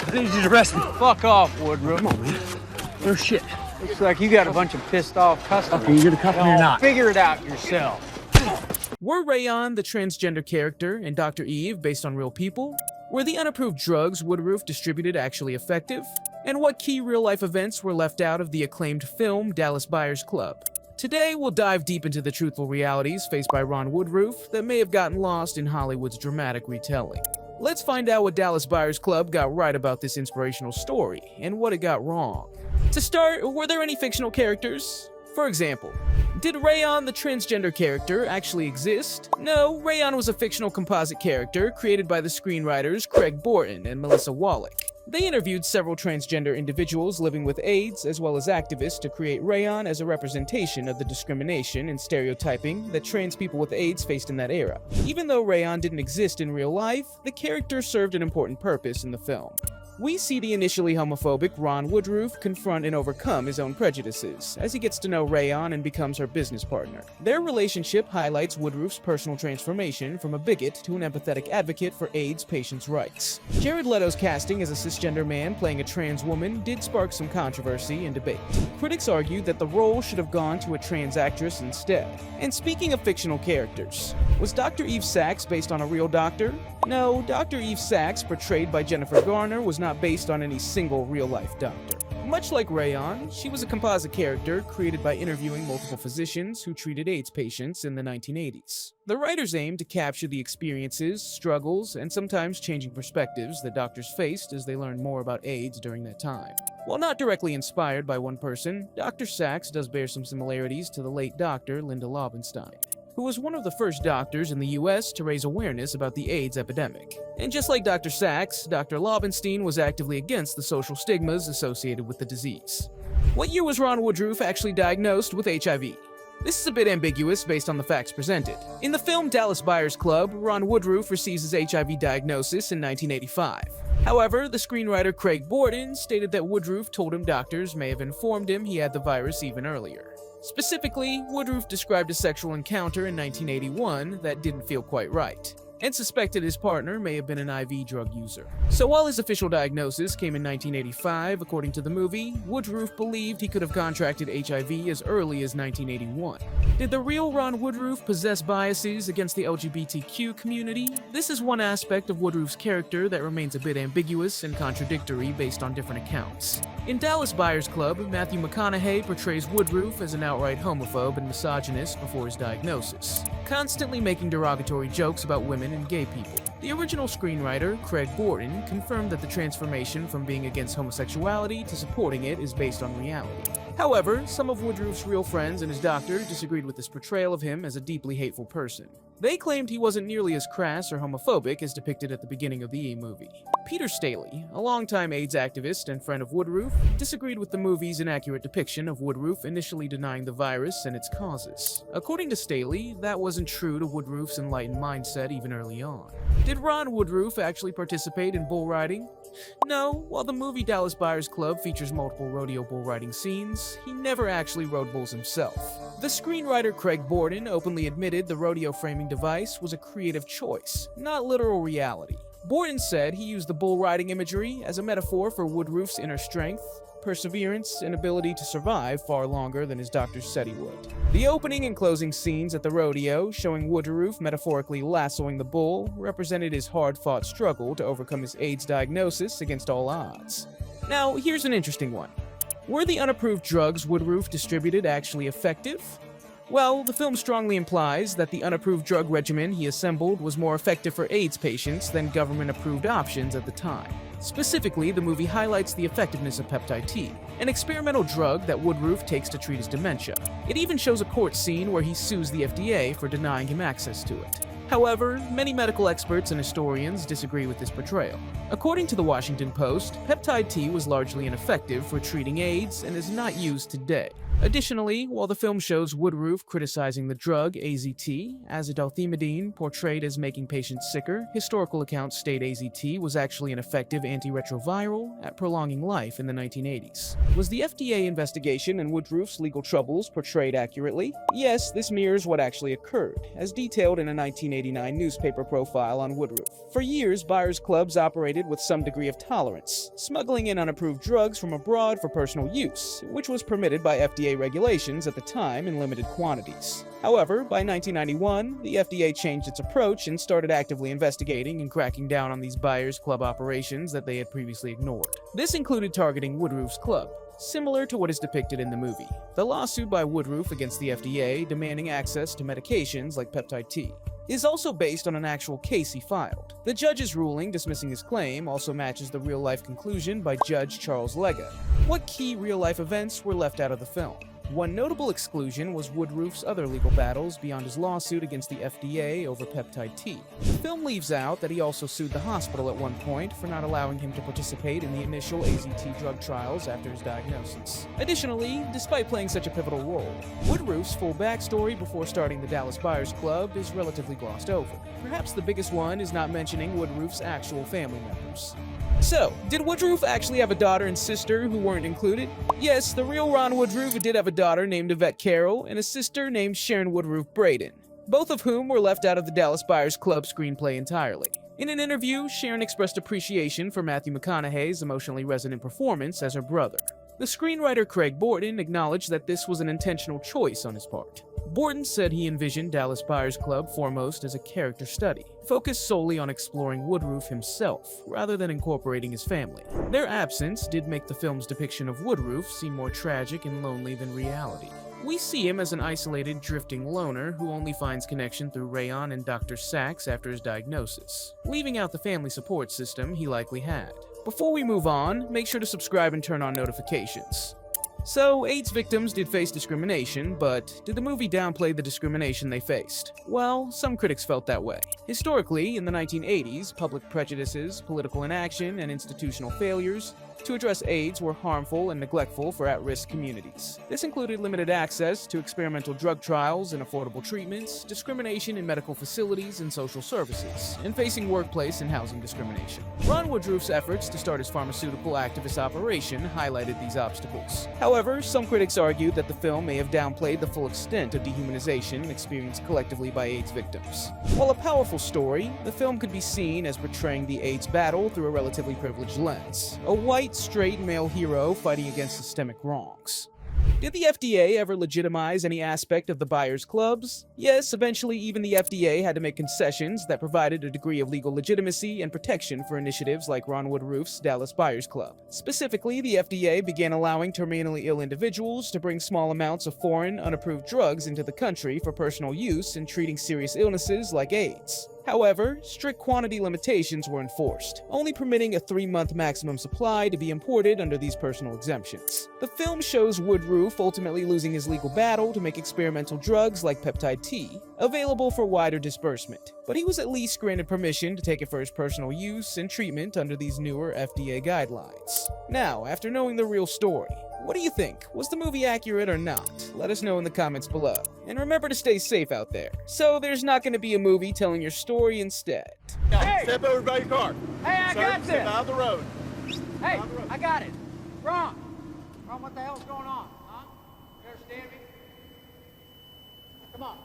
I need you to arrest me. Fuck off, Woodroof. Come on, man. No shit. Looks like you got a bunch of pissed off customers. Okay, you gonna cuff me or not? Figure it out yourself. Were Rayon the transgender character and Dr. Eve based on real people? Were the unapproved drugs Woodroof distributed actually effective? And what key real-life events were left out of the acclaimed film Dallas Buyers Club? Today, we'll dive deep into the truthful realities faced by Ron Woodroof that may have gotten lost in Hollywood's dramatic retelling. Let's find out what Dallas Buyers Club got right about this inspirational story, and what it got wrong. To start, were there any fictional characters? For example, did Rayon, the transgender character, actually exist? No, Rayon was a fictional composite character created by the screenwriters Craig Borton and Melissa Wallach. They interviewed several transgender individuals living with AIDS, as well as activists, to create Rayon as a representation of the discrimination and stereotyping that trans people with AIDS faced in that era. Even though Rayon didn't exist in real life, the character served an important purpose in the film. We see the initially homophobic Ron Woodroof confront and overcome his own prejudices as he gets to know Rayon and becomes her business partner. Their relationship highlights Woodroof's personal transformation from a bigot to an empathetic advocate for AIDS patients' rights. Jared Leto's casting as a cisgender man playing a trans woman did spark some controversy and debate. Critics argued that the role should have gone to a trans actress instead. And speaking of fictional characters, was Dr. Eve Sachs based on a real doctor? No, Dr. Eve Sachs, portrayed by Jennifer Garner, was not based on any single real-life doctor. Much like Rayon, she was a composite character created by interviewing multiple physicians who treated AIDS patients in the 1980s. The writers aimed to capture the experiences, struggles, and sometimes changing perspectives that doctors faced as they learned more about AIDS during that time. While not directly inspired by one person, Dr. Sachs does bear some similarities to the late Dr. Linda Lobenstein, who was one of the first doctors in the US to raise awareness about the AIDS epidemic. And just like Dr. Sachs, Dr. Lobenstein was actively against the social stigmas associated with the disease. What year was Ron Woodroof actually diagnosed with HIV? This is a bit ambiguous based on the facts presented. In the film Dallas Buyers Club, Ron Woodroof receives his HIV diagnosis in 1985. However, the screenwriter Craig Borton stated that Woodroof told him doctors may have informed him he had the virus even earlier. Specifically, Woodroof described a sexual encounter in 1981 that didn't feel quite right, and suspected his partner may have been an IV drug user. So while his official diagnosis came in 1985, according to the movie, Woodroof believed he could have contracted HIV as early as 1981. Did the real Ron Woodroof possess biases against the LGBTQ community? This is one aspect of Woodroof's character that remains a bit ambiguous and contradictory based on different accounts. In Dallas Buyers Club, Matthew McConaughey portrays Woodroof as an outright homophobe and misogynist before his diagnosis, constantly making derogatory jokes about women and gay people. The original screenwriter, Craig Borton, confirmed that the transformation from being against homosexuality to supporting it is based on reality. However, some of Woodroof's real friends and his doctor disagreed with this portrayal of him as a deeply hateful person. They claimed he wasn't nearly as crass or homophobic as depicted at the beginning of the movie. Peter Staley, a longtime AIDS activist and friend of Woodroof, disagreed with the movie's inaccurate depiction of Woodroof initially denying the virus and its causes. According to Staley, that wasn't true to Woodroof's enlightened mindset even early on. Did Ron Woodroof actually participate in bull riding? No, while the movie Dallas Buyers Club features multiple rodeo bull riding scenes, he never actually rode bulls himself. The screenwriter Craig Borton openly admitted the rodeo framing device was a creative choice, not literal reality. Borton said he used the bull riding imagery as a metaphor for Woodroof's inner strength, perseverance, and ability to survive far longer than his doctors said he would. The opening and closing scenes at the rodeo, showing Woodroof metaphorically lassoing the bull, represented his hard-fought struggle to overcome his AIDS diagnosis against all odds. Now, here's an interesting one. Were the unapproved drugs Woodroof distributed actually effective? Well, the film strongly implies that the unapproved drug regimen he assembled was more effective for AIDS patients than government-approved options at the time. Specifically, the movie highlights the effectiveness of peptide T, an experimental drug that Woodroof takes to treat his dementia. It even shows a court scene where he sues the FDA for denying him access to it. However, many medical experts and historians disagree with this portrayal. According to the Washington Post, peptide T was largely ineffective for treating AIDS and is not used today. Additionally, while the film shows Woodroof criticizing the drug AZT, azithromycin, portrayed as making patients sicker, historical accounts state AZT was actually an effective antiretroviral at prolonging life in the 1980s. Was the FDA investigation and Woodroof's legal troubles portrayed accurately? Yes, this mirrors what actually occurred, as detailed in a 1989 newspaper profile on Woodroof. For years, buyers clubs operated with some degree of tolerance, smuggling in unapproved drugs from abroad for personal use, which was permitted by FDA regulations at the time in limited quantities. However, by 1991, the FDA changed its approach and started actively investigating and cracking down on these buyers club operations that they had previously ignored. This included targeting Woodroof's club, similar to what is depicted in the movie. The lawsuit by Woodroof against the FDA demanding access to medications like peptide T is also based on an actual case he filed. The judge's ruling dismissing his claim also matches the real-life conclusion by Judge Charles Lega. What key real-life events were left out of the film? One notable exclusion was Woodroof's other legal battles beyond his lawsuit against the FDA over peptide T. The film leaves out that he also sued the hospital at one point for not allowing him to participate in the initial AZT drug trials after his diagnosis. Additionally, despite playing such a pivotal role, Woodroof's full backstory before starting the Dallas Buyers Club is relatively glossed over. Perhaps the biggest one is not mentioning Woodroof's actual family members. So, did Woodroof actually have a daughter and sister who weren't included? Yes, the real Ron Woodroof did have a daughter named Yvette Carroll and a sister named Sharon Woodroof Braden, both of whom were left out of the Dallas Buyers Club screenplay entirely. In an interview, Sharon expressed appreciation for Matthew McConaughey's emotionally resonant performance as her brother. The screenwriter Craig Borton acknowledged that this was an intentional choice on his part. Borton said he envisioned Dallas Buyers Club foremost as a character study, focused solely on exploring Woodroof himself, rather than incorporating his family. Their absence did make the film's depiction of Woodroof seem more tragic and lonely than reality. We see him as an isolated, drifting loner who only finds connection through Rayon and Dr. Sachs after his diagnosis, leaving out the family support system he likely had. Before we move on, make sure to subscribe and turn on notifications. So, AIDS victims did face discrimination, but did the movie downplay the discrimination they faced? Well, some critics felt that way. Historically, in the 1980s, public prejudices, political inaction, and institutional failures to address AIDS were harmful and neglectful for at-risk communities. This included limited access to experimental drug trials and affordable treatments, discrimination in medical facilities and social services, and facing workplace and housing discrimination. Ron Woodroof's efforts to start his pharmaceutical activist operation highlighted these obstacles. However, some critics argued that the film may have downplayed the full extent of dehumanization experienced collectively by AIDS victims. While a powerful story, the film could be seen as portraying the AIDS battle through a relatively privileged lens. A white, straight male hero fighting against systemic wrongs. Did the FDA ever legitimize any aspect of the buyers clubs? Yes, eventually even the FDA had to make concessions that provided a degree of legal legitimacy and protection for initiatives like Ron Woodroof's Dallas Buyers Club. Specifically, the FDA began allowing terminally ill individuals to bring small amounts of foreign, unapproved drugs into the country for personal use in treating serious illnesses like AIDS. However, strict quantity limitations were enforced, only permitting a 3-month maximum supply to be imported under these personal exemptions. The film shows Woodroof ultimately losing his legal battle to make experimental drugs like peptide T available for wider disbursement, but he was at least granted permission to take it for his personal use and treatment under these newer FDA guidelines. Now, after knowing the real story, what do you think? Was the movie accurate or not? Let us know in the comments below. And remember to stay safe out there, so there's not going to be a movie telling your story instead. Hey! Step over by your car. Hey, I Sir, got step this. out of the road. Hey, I got it. Ron, what the hell's going on? Huh? You understand me? Come on.